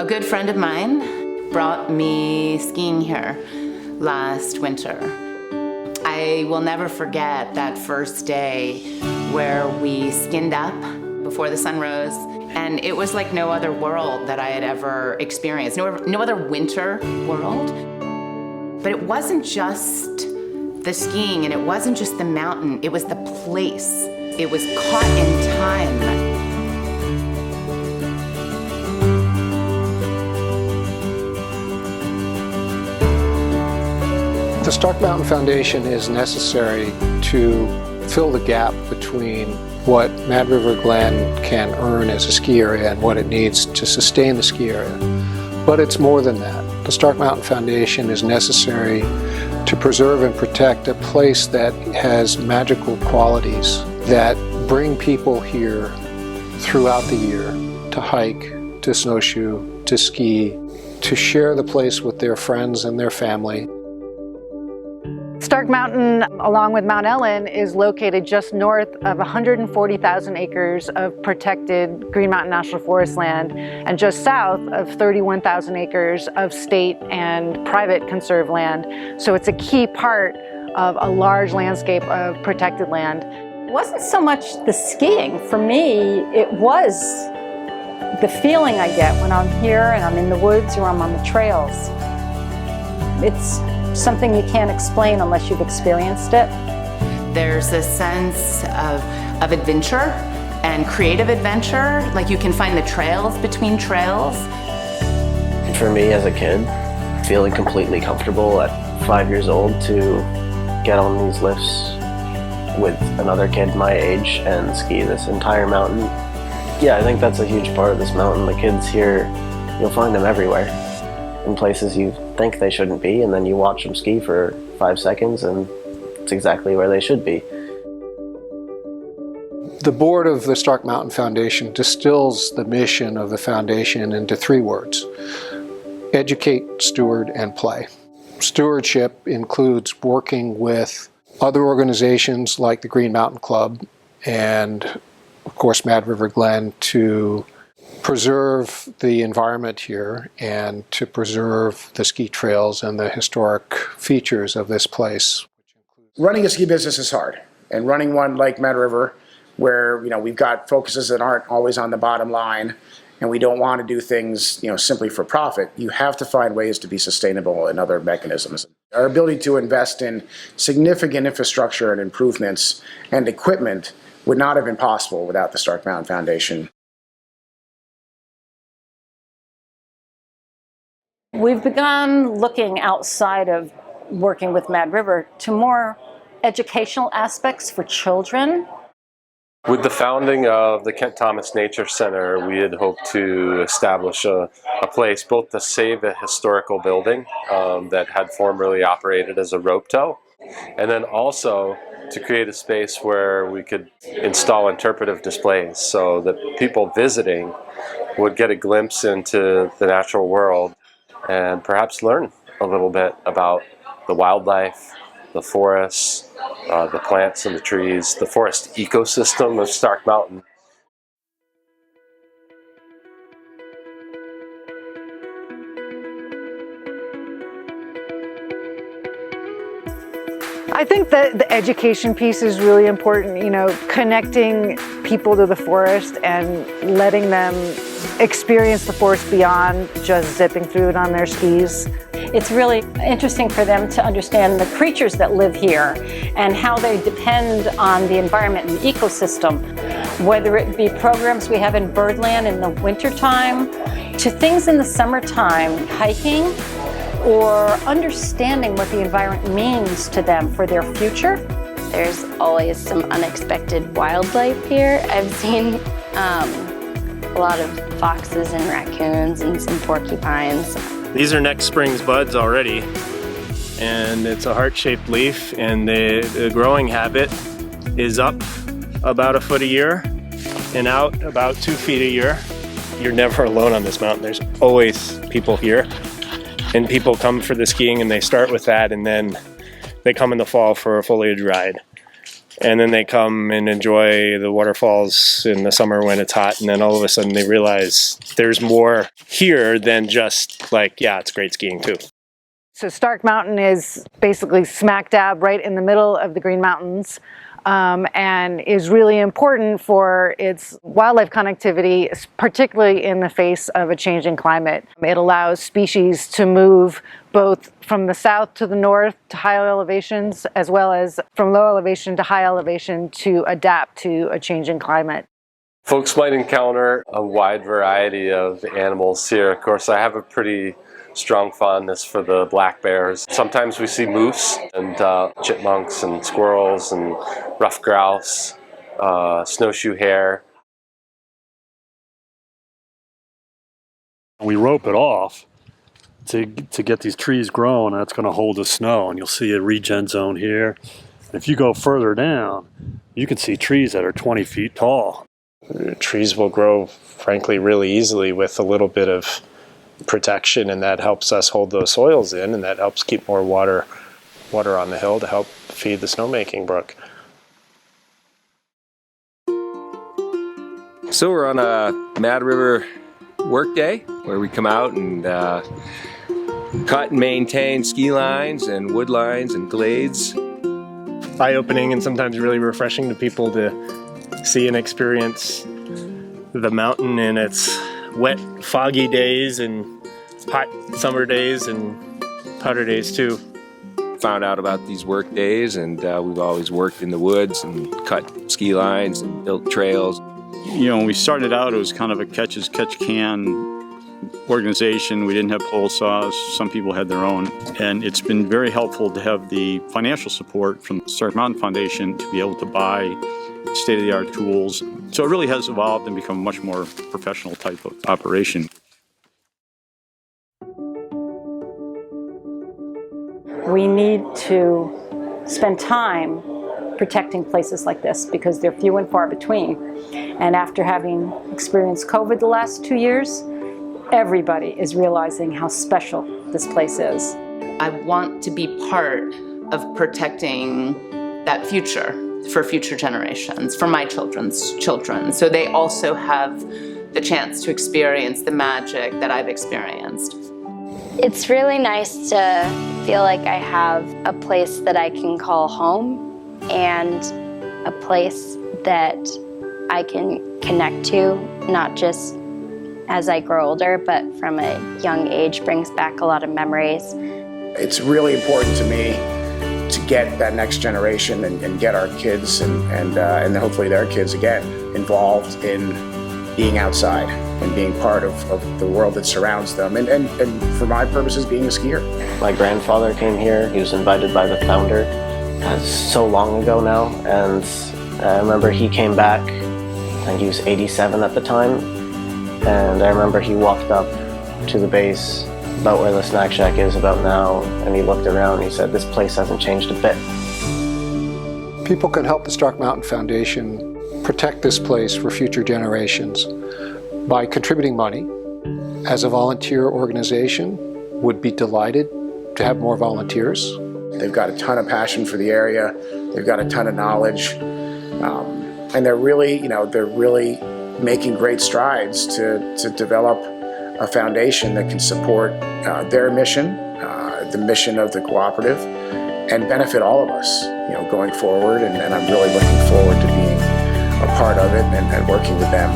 A good friend of mine brought me skiing here last winter. I will never forget that first day where we skinned up before the sun rose, and it was like no other world that I had ever experienced, no other winter world. But it wasn't just the skiing, and it wasn't just the mountain, it was the place. It was caught in time. The Stark Mountain Foundation is necessary to fill the gap between what Mad River Glen can earn as a ski area and what it needs to sustain the ski area. But it's more than that. The Stark Mountain Foundation is necessary to preserve and protect a place that has magical qualities that bring people here throughout the year to hike, to snowshoe, to ski, to share the place with their friends and their family. Stark Mountain, along with Mount Ellen, is located just north of 140,000 acres of protected Green Mountain National Forest land and just south of 31,000 acres of state and private conserved land. So it's a key part of a large landscape of protected land. It wasn't so much the skiing. For me, it was the feeling I get when I'm here and I'm in the woods or I'm on the trails. It's something you can't explain unless you've experienced it. There's a sense of adventure and creative adventure. Like you can find the trails between trails. For me as a kid, feeling completely comfortable at 5 years old to get on these lifts with another kid my age and ski this entire mountain. Yeah, I think that's a huge part of this mountain. The kids here, you'll find them everywhere, in places you think they shouldn't be, and then you watch them ski for 5 seconds and it's exactly where they should be. The board of the Stark Mountain Foundation distills the mission of the foundation into 3 words: educate, steward, and play. Stewardship includes working with other organizations like the Green Mountain Club and, of course, Mad River Glen to preserve the environment here and to preserve the ski trails and the historic features of this place. Running a ski business is hard, and running one like Mad River, where we've got focuses that aren't always on the bottom line, and we don't want to do things simply for profit. You have to find ways to be sustainable and other mechanisms. Our ability to invest in significant infrastructure and improvements and equipment would not have been possible without the Stark Mountain Foundation. We've begun looking outside of working with Mad River to more educational aspects for children. With the founding of the Kent Thomas Nature Center, we had hoped to establish a place both to save a historical building that had formerly operated as a rope tow, and then also to create a space where we could install interpretive displays so that people visiting would get a glimpse into the natural world and perhaps learn a little bit about the wildlife, the forests, the plants and the trees, the forest ecosystem of Stark Mountain. I think that the education piece is really important, connecting people to the forest and letting them experience the forest beyond just zipping through it on their skis. It's really interesting for them to understand the creatures that live here and how they depend on the environment and the ecosystem, whether it be programs we have in Birdland in the wintertime, to things in the summertime, hiking, or understanding what the environment means to them for their future. There's always some unexpected wildlife here. I've seen a lot of foxes and raccoons and some porcupines. These are next spring's buds already, and it's a heart-shaped leaf, and the growing habit is up about 1 foot a year and out about 2 feet a year. You're never alone on this mountain. There's always people here. And people come for the skiing and they start with that, and then they come in the fall for a foliage ride. And then they come and enjoy the waterfalls in the summer when it's hot, and then all of a sudden they realize there's more here than just like, yeah, it's great skiing too. So Stark Mountain is basically smack dab right in the middle of the Green Mountains, and is really important for its wildlife connectivity, particularly in the face of a changing climate. It allows species to move both from the south to the north to high elevations, as well as from low elevation to high elevation to adapt to a changing climate. Folks might encounter a wide variety of animals here. Of course, I have a pretty strong fondness for the black bears. Sometimes we see moose and chipmunks and squirrels and ruffed grouse, snowshoe hare. We rope it off to get these trees growing. That's going to hold the snow, and you'll see a regen zone here. If you go further down, you can see trees that are 20 feet tall. Trees will grow, frankly, really easily with a little bit of protection, and that helps us hold those soils in, and that helps keep more water on the hill to help feed the snowmaking brook. So we're on a Mad River work day where we come out and cut and maintain ski lines and wood lines and glades. Eye-opening and sometimes really refreshing to people to see and experience the mountain in its wet, foggy days and hot summer days and hotter days too. Found out about these work days, and we've always worked in the woods and cut ski lines and built trails. You know, when we started out, it was kind of a catch-as-catch-can organization. We didn't have pole saws. Some people had their own. And it's been very helpful to have the financial support from the Stark Mountain Foundation to be able to buy state-of-the-art tools. So it really has evolved and become a much more professional type of operation. We need to spend time protecting places like this because they're few and far between. And after having experienced COVID the last 2 years, everybody is realizing how special this place is. I want to be part of protecting that future for future generations, for my children's children, so they also have the chance to experience the magic that I've experienced. It's really nice to feel like I have a place that I can call home and a place that I can connect to, not just as I grow older, but from a young age, brings back a lot of memories. It's really important to me to get that next generation and get our kids and hopefully their kids again involved in being outside and being part of the world that surrounds them and for my purposes being a skier. My grandfather came here. He was invited by the founder so long ago now, and I remember he came back. I think he was 87 at the time, and I remember he walked up to the base about where the snack shack is about now, and he looked around and he said, "This place hasn't changed a bit." People can help the Stark Mountain Foundation protect this place for future generations by contributing money. As a volunteer organization, would be delighted to have more volunteers. They've got a ton of passion for the area. They've got a ton of knowledge, and they're really making great strides to develop a foundation that can support their mission, the mission of the cooperative, and benefit all of us, going forward. And I'm really looking forward to being a part of it and working with them.